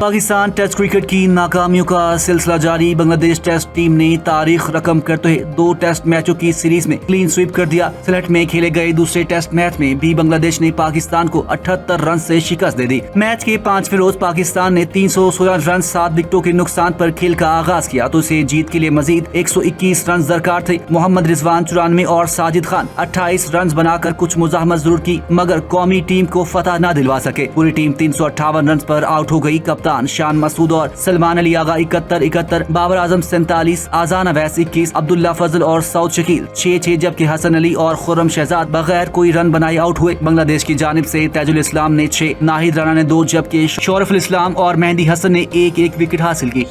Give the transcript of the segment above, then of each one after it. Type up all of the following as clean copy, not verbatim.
Pakistan test cricket की नाकामियों का सिलसिला जारी। बांग्लादेश टेस्ट टीम ने तारीख रकम करते हुए 2 टेस्ट मैचों की सीरीज में क्लीन स्वीप कर दिया। सिलेट में खेले गए दूसरे टेस्ट मैच में भी बांग्लादेश ने पाकिस्तान को 78 रन से शिकस्त दे दी। मैच के 5वें रोज पाकिस्तान ने 316 रन 7 विकेटों के नुकसान पर खेल का आगाज किया तो इसे जीत के लिए मजीद 121 रन दरकार थे। मोहम्मद रिजवान 94 और साजिद खान 28 रन बनाकर कुछ मुजाहमत जरूर की मगर कौमी टीम को फतह न दिलवा सके। पूरी टीम 358 रन पर आउट हो गई। कप्तान शान मसूद और सलमान अली आगा 71, बाबर आजम 47, आजान अवैस 21, अब्दुल्ला फजल और सऊद शकील 6, जबकि हसन अली और खुर्रम शहजाद बगैर कोई रन बनाए आउट हुए। बांग्लादेश की जानिब से ताजुल इस्लाम ने 6, नाहिद राना ने 2 जबकि शौरफुल इस्लाम और मेहदी हसन ने 1 विकेट हासिल की।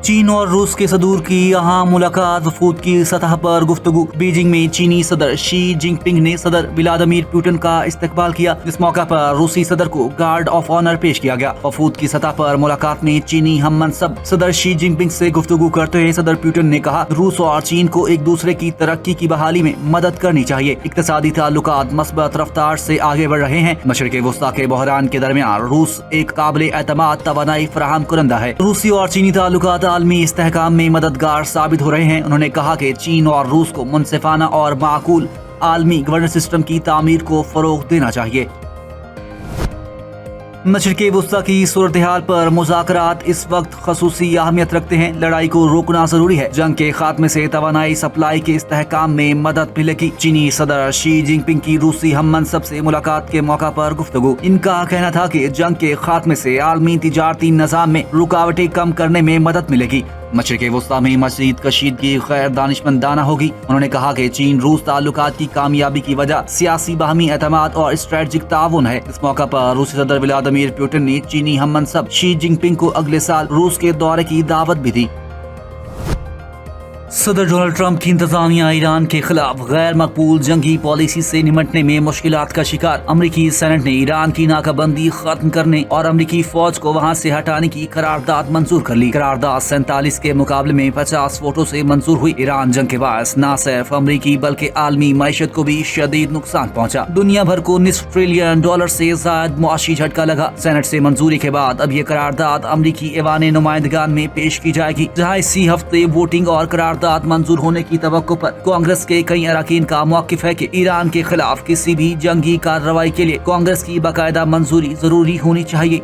चीन और रूस के सदूर की अहम मुलाकात। वफूद की सतह पर गुफ्तगू। बीजिंग में चीनी सदर शी जिनपिंग ने सदर व्लादिमीर पुतिन का इस्तकबाल किया। इस मौका पर रूसी सदर को गार्ड ऑफ ऑनर पेश किया गया। वफूद की सतह पर मुलाकात में चीनी हम मनसब सदर शी जिनपिंग से गुफ्तगू करते हुए सदर पुतिन ने कहा रूस और चीन को एक दूसरे की तरक्की की बहाली में मदद करनी चाहिए। इक्तिसादी ताल्लुकात मस्बत रफ्तार से आगे बढ़ रहे हैं। मशरिक़ वस्ता के बहरान के दरमियान रूस एक काबिल एतमाद तवानाई फराहम करंदा है। रूसी और चीनी ताल्लुकात आलमी इस्तेहकाम में मददगार साबित हो रहे हैं। उन्होंने कहा कि चीन और रूस को मुनसिफाना और माकूल आलमी गवर्नेंस सिस्टम की तामीर को फरोग देना चाहिए। मशरिक़ वस्ता की सूरत हाल पर मुज़ाकरात इस वक्त खसूसी अहमियत रखते हैं। लड़ाई को रोकना जरूरी है। जंग के खात्मे से तवानाई सप्लाई के इस्तेहकाम में मदद मिलेगी। चीनी सदर शी जिनपिंग की रूसी हम मनसब से मुलाकात के मौका पर गुफ्तगू। इनका कहना था कि जंग के खात्मे से आलमी तिजारती निज़ाम में रुकावटें कम करने में मदद मिलेगी। मशरिक़ वस्ता में मज़ीद कशीदगी गैर दानिशमंदाना होगी। उन्होंने कहा कि चीन रूस ताल्लुकात की कामयाबी की वजह सियासी बाहमी एतमाद और स्ट्रेटजिक ताउन है। इस मौका पर रूसी सदर व्लादिमीर पुतिन ने चीनी हम मनसब शी जिनपिंग को अगले साल रूस के दौरे की दावत भी दी। सदर डोनाल्ड ट्रंप की इंतजामिया ईरान के खिलाफ गैर मकबूल जंगी पॉलिसी से निमटने में मुश्किलात का शिकार। अमरीकी सेनेट ने ईरान की नाकाबंदी खत्म करने और अमरीकी फौज को वहां से हटाने की करारदाद मंजूर कर ली। करारदाद 47 के मुकाबले में 50 वोटों से मंजूर हुई। ईरान जंग के बाद न सिर्फ अमरीकी बल्कि आलमी मईशत को भी शदीद नुकसान पहुंचा। दुनिया भर को $2 ट्रिलियन से ज्यादा मुआशी झटका लगा। सेनेट से मंजूरी के बाद अब ये करारदाद अमरीकी ऐवान नुमाइंदगान में पेश की जाएगी, जहाँ इसी हफ्ते वोटिंग और करारदाद मंजूर होने की तवक्को पर कांग्रेस के कई अरकान का मौकिफ है कि ईरान के खिलाफ किसी भी जंगी कार्रवाई के लिए कांग्रेस की बाकायदा मंजूरी जरूरी होनी चाहिए।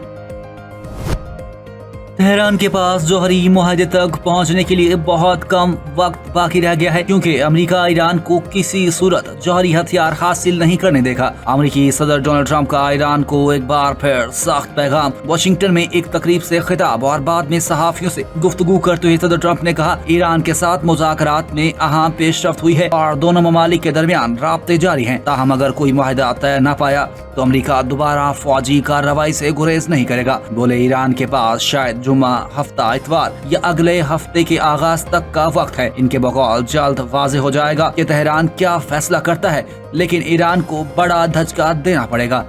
तेहरान के पास जौहरी मुआहदे तक पहुंचने के लिए बहुत कम वक्त बाकी रह गया है क्योंकि अमेरिका ईरान को किसी सूरत जौहरी हथियार हासिल नहीं करने देगा। अमेरिकी सदर डोनाल्ड ट्रंप का ईरान को एक बार फिर सख्त पैगाम। वाशिंगटन में एक तकरीब से खिताब और बाद में सहाफियों से गुफ्तगू करते हुए सदर ट्रंप ने कहा ईरान के साथ मुज़ाकरात में अहम पेशरफ्त हुई है और दोनों ममालिक के दरमियान राब्ते जारी हैं। ताहम अगर कोई मुआहदा तय न पाया तो अमेरिका दोबारा फौजी कार्रवाई से गुरेज नहीं करेगा। बोले ईरान के पास शायद जुम्मा, हफ्ता इतवार या अगले हफ्ते के आगाज तक का वक्त है। इनके बकौल जल्द वाज़े हो जाएगा कि तेहरान क्या फैसला करता है, लेकिन ईरान को बड़ा धचका देना पड़ेगा।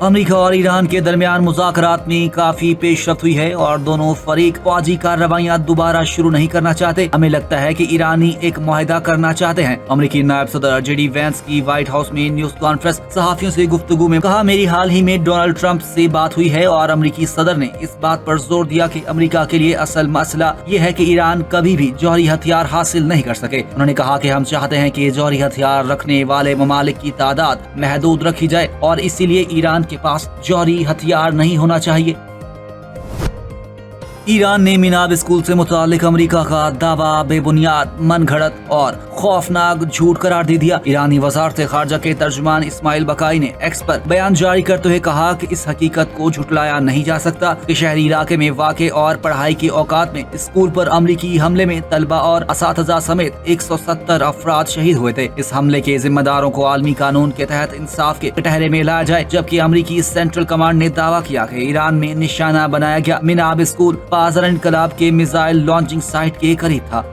अमेरिका और ईरान के दरमियान मुज़ाकरात में काफी पेशरफ्त हुई है और दोनों फरीक फौजी कार्रवाइयां दोबारा शुरू नहीं करना चाहते। हमें लगता है कि ईरानी एक मुआहदा करना चाहते हैं। अमेरिकी नायब सदर JD वैंस की व्हाइट हाउस में न्यूज कॉन्फ्रेंस सहाफियों से गुफ्तगू में कहा मेरी हाल ही में डोनाल्ड ट्रंप से बात हुई है और अमेरिकी सदर ने इस बात पर जोर दिया कि अमेरिका के लिए असल मसला ये है कि ईरान कभी भी जौहरी हथियार हासिल नहीं कर सके। उन्होंने कहा कि हम चाहते हैं कि जौहरी हथियार रखने वाले ममालिक की तादाद महदूद रखी जाए और इसीलिए ईरान के पास जौहरी हथियार नहीं होना चाहिए। ईरान ने मिनाब स्कूल से मुतालिक अमेरिका का दावा बेबुनियाद, मनगढ़ंत और खौफनाक झूठ करार दे दिया। ईरानी वज़ारत ख़ारजा के तर्जुमान इस्माइल बकाई ने एक्स पर बयान जारी करते हुए कहा कि इस हकीकत को झुटलाया नहीं जा सकता कि शहरी इलाके में वाक़े और पढ़ाई के औकात में स्कूल पर अमरीकी हमले में तलबा और असातिज़ा समेत 170 अफराद शहीद हुए थे। इस हमले के जिम्मेदारों को आलमी कानून के तहत इंसाफ के कटहरे में लाया जाए, जबकि अमरीकी सेंट्रल कमांड ने दावा किया कि ईरान में निशाना बनाया गया मिनाब स्कूल बाज़र इनकलाब के मिसाइल लॉन्चिंग साइट के करीब था।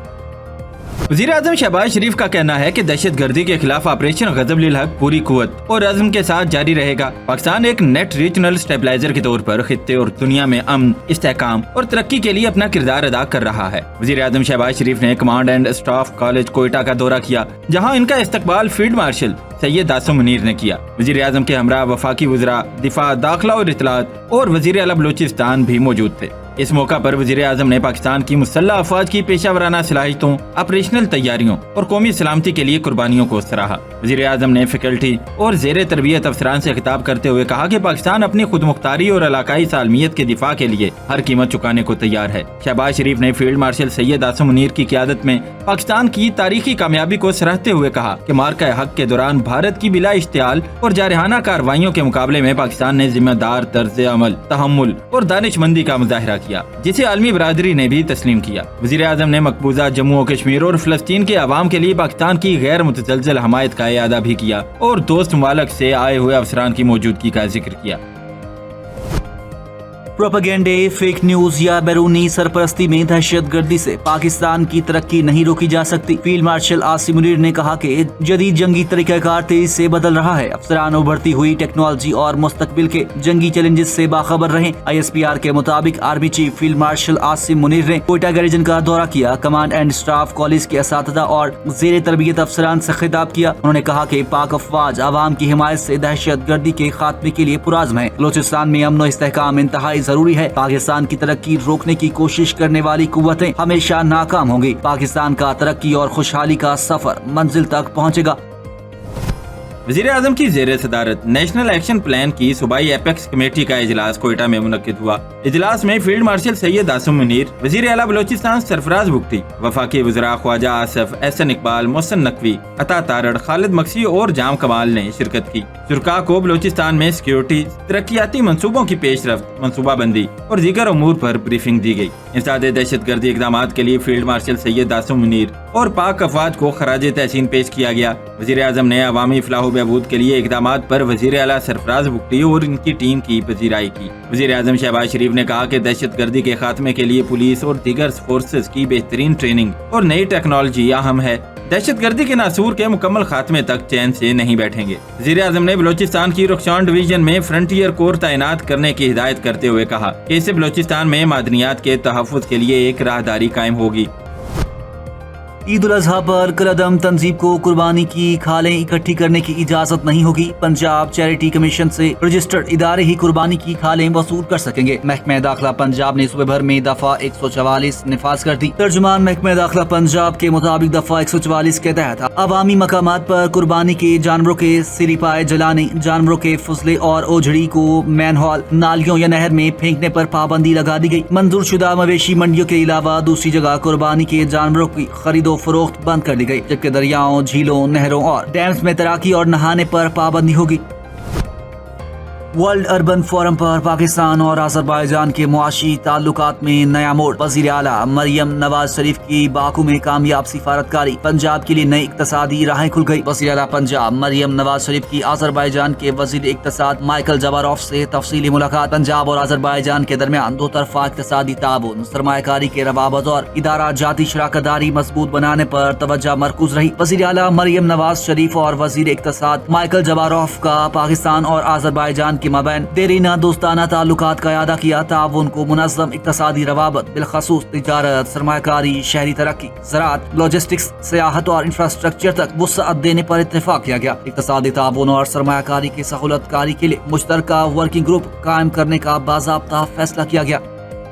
वज़ीर आज़म शहबाज शरीफ का कहना है कि दहशत गर्दी के खिलाफ ऑपरेशन गज़ब लिल हक पूरी कुव्वत और अज़्म के साथ जारी रहेगा। पाकिस्तान एक नेट रीजनल स्टेबलाइजर के तौर पर खित्ते और दुनिया में अमन, इस्तेहकाम और तरक्की के लिए अपना किरदार अदा कर रहा है। वज़ीर आज़म शहबाज शरीफ ने command and staff college Quetta का दौरा किया, जहाँ इनका इस्तकबाल फील्ड मार्शल सैयद आसिम मुनीर ने किया। वज़ीर आज़म के हमरा वफाकी वज़रा दिफा, दाखिला और इत्तलात और वज़ीर आला बलूचिस्तान भी मौजूद थे। इस मौका पर वज़ीर आज़म ने पाकिस्तान की मुसल्लह अफवाज की पेशावराना सलाहियतों, ऑपरेशनल तैयारियों और कौमी सलामती के लिए कुर्बानियों को सराहा। वज़ीर आज़म ने फैकल्टी और ज़ेर तरबियत अफसरान से खिताब करते हुए कहा कि पाकिस्तान अपनी खुद मुख्तारी और इलाकाई सालमियत के दिफा के लिए हर कीमत चुकाने को तैयार है। शहबाज शरीफ ने फील्ड मार्शल सैयद आसिम मुनीर की क़यादत में पाकिस्तान की तारीखी कामयाबी को सराहते हुए कहा कि मार्का हक के दौरान भारत की बिला इश्तियाल और जारहाना कार्रवाइयों के मुकाबले में पाकिस्तान ने जिम्मेदार तर्ज अमल, तहम्मुल और दानिशमंदी का मुजाहिरा किया, जिसे आलमी बरादरी ने भी तस्लीम किया। वज़ीर आज़म ने मकबूजा जम्मू और कश्मीर और फ़लस्तीन के अवाम के लिए पाकिस्तान की गैर मुतज़लज़ल हमायत का इयादा भी किया और दोस्त मुमालिक से आए हुए अफसरान की मौजूदगी का जिक्र किया। प्रोपेगेंडे, फेक न्यूज या बैरूनी सरपरस्ती में दहशत गर्दी से पाकिस्तान की तरक्की नहीं रोकी जा सकती। फील्ड मार्शल आसिम मुनीर ने कहा कि जदीद जंगी तरीक़ाकार तेजी से बदल रहा है। अफसरान उभरती हुई टेक्नोलॉजी और मुस्तकबिल के जंगी चैलेंजेस से बाखबर रहें। ISPR के मुताबिक army chief field marshal Asim Munir ने कोयटा गैरिजन का दौरा किया, कमांड एंड स्टाफ कॉलेज के असातिज़ा और ज़ेर तरबियत अफसरान से खिताब किया। उन्होंने कहा कि पाक अफवाज आवाम की हिमायत से दहशत गर्दी के खात्मे के लिए पुराज़्म है। बलूचिस्तान में अमन और इस्तेहकाम इंतहाई जरूरी है। पाकिस्तान की तरक्की रोकने की कोशिश करने वाली कुव्वतें हमेशा नाकाम होंगी। पाकिस्तान का तरक्की और खुशहाली का सफर मंजिल तक पहुंचेगा। वज़ीर आज़म की ज़ेर सदारत नेशनल एक्शन प्लान की सूबाई एपेक्स कमेटी का इजलास कोयटा में मुनक्किद हुआ। इजलास में फील्ड मार्शल सैयद आसिम मुनीर, वज़ीर आला बलूचिस्तान सरफराज बुगटी, वफाकी वज़रा ख्वाजा आसिफ, एहसन इकबाल, मोहसिन नकवी, अता तारड़, खालिद मक्सी और जाम कमाल ने शिरकत की। शुरका को बलूचिस्तान में सिक्योरिटी, तरक्याती मंसूबों की पेशरफ्त, मनसूबाबंदी और दीगर अमूर पर ब्रीफिंग दी गई। इंसदादे दहशत गर्दी इक़दाम के लिए फील्ड मार्शल सैयद आसिम मुनीर और पाक अफवाज को खराज तहसीन पेश किया गया। वज़ीर आज़म ने अवामी फलाह बहबूद के लिए इक़दामात पर वज़ीर आला सरफराज बुगटी और इनकी टीम की पजीराई की। वज़ीर आज़म शहबाज शरीफ ने कहा कि दहशत गर्दी के खात्मे के लिए पुलिस और दीगर फोर्सेस की बेहतरीन ट्रेनिंग और नई टेक्नोलॉजी अहम है। दहशत गर्दी के नासूर के मुकम्मल खात्मे तक चैन से नहीं बैठेंगे। वज़ीर आज़म ने बलूचिस्तान की रुखसान डिवीजन में फ्रंटियर कोर तैनात करने की हिदायत करते हुए कहा कि इससे बलूचिस्तान में मादनियात के तहफ़्फ़ुज़ के लिए एक राहदारी कायम होगी। ईद उल अजहा पर कलअदम तंजीब को कुर्बानी की खालें इकट्ठी करने की इजाजत नहीं होगी। पंजाब चैरिटी कमीशन से रजिस्टर्ड इदारे ही कुर्बानी की खालें वसूल कर सकेंगे। महकमा दाखिला पंजाब ने सूबे भर में दफा 144 निफाज कर दी। तर्जुमान महकमा दाखिला पंजाब के मुताबिक दफा 144 के तहत अवामी मकामात पर कुर्बानी के जानवरों के सिरिपाए जलाने, जानवरों के फुसले और ओझड़ी को मैनहॉल, नालियों या नहर में फेंकने पर पाबंदी लगा दी गई। मंजूर शुदा मवेशी मंडियों के अलावा दूसरी जगह कुर्बानी के जानवरों की खरीदो फरोख्त बंद कर दी गई, जबकि दरियाओं, झीलों, नहरों और डैम्स में तैराकी और नहाने पर पाबंदी होगी। वर्ल्ड अर्बन फोरम पर पाकिस्तान और अज़रबैजान के मुआशी ताल्लुकात में नया मोड़। वज़ीर आला मरियम नवाज शरीफ की बाकू में कामयाब सिफारतकारी, पंजाब के लिए नई इक्तसादी राहें खुल गई। वज़ीर आला पंजाब मरियम नवाज शरीफ की अज़रबैजान के वज़ीर इक्तसाद माइकल जबारोफ से तफसीली मुलाकात। पंजाब और अज़रबैजान के दरमियान दो तरफा इक्तसादी ताउन, सरमायाकारी के रवाबत और इदारा जाती शराकतदारी मजबूत बनाने पर तवज्जो मरकूज रही। वज़ीर आला मरियम नवाज शरीफ और वज़ीर इक्तसाद माइकल जबारोफ का पाकिस्तान और अज़रबैजान के मबैन देरीना दोस्ताना ताल्लुकात का इयादा किया। ताउन को मुनज़्ज़म इक्तसादी रवाबत, बिलखसूस तिजारत, सरमायाकारी, शहरी तरक्की, ज़राअत, लॉजिस्टिक्स, सियाहत और इंफ्रास्ट्रक्चर तक वुसअत देने पर इत्तेफाक किया गया। इक्तसादी ताउन और सरमायाकारी की सहूलतकारी के लिए मुश्तरका वर्किंग ग्रुप कायम करने का बाज़ाब्ता फैसला किया गया।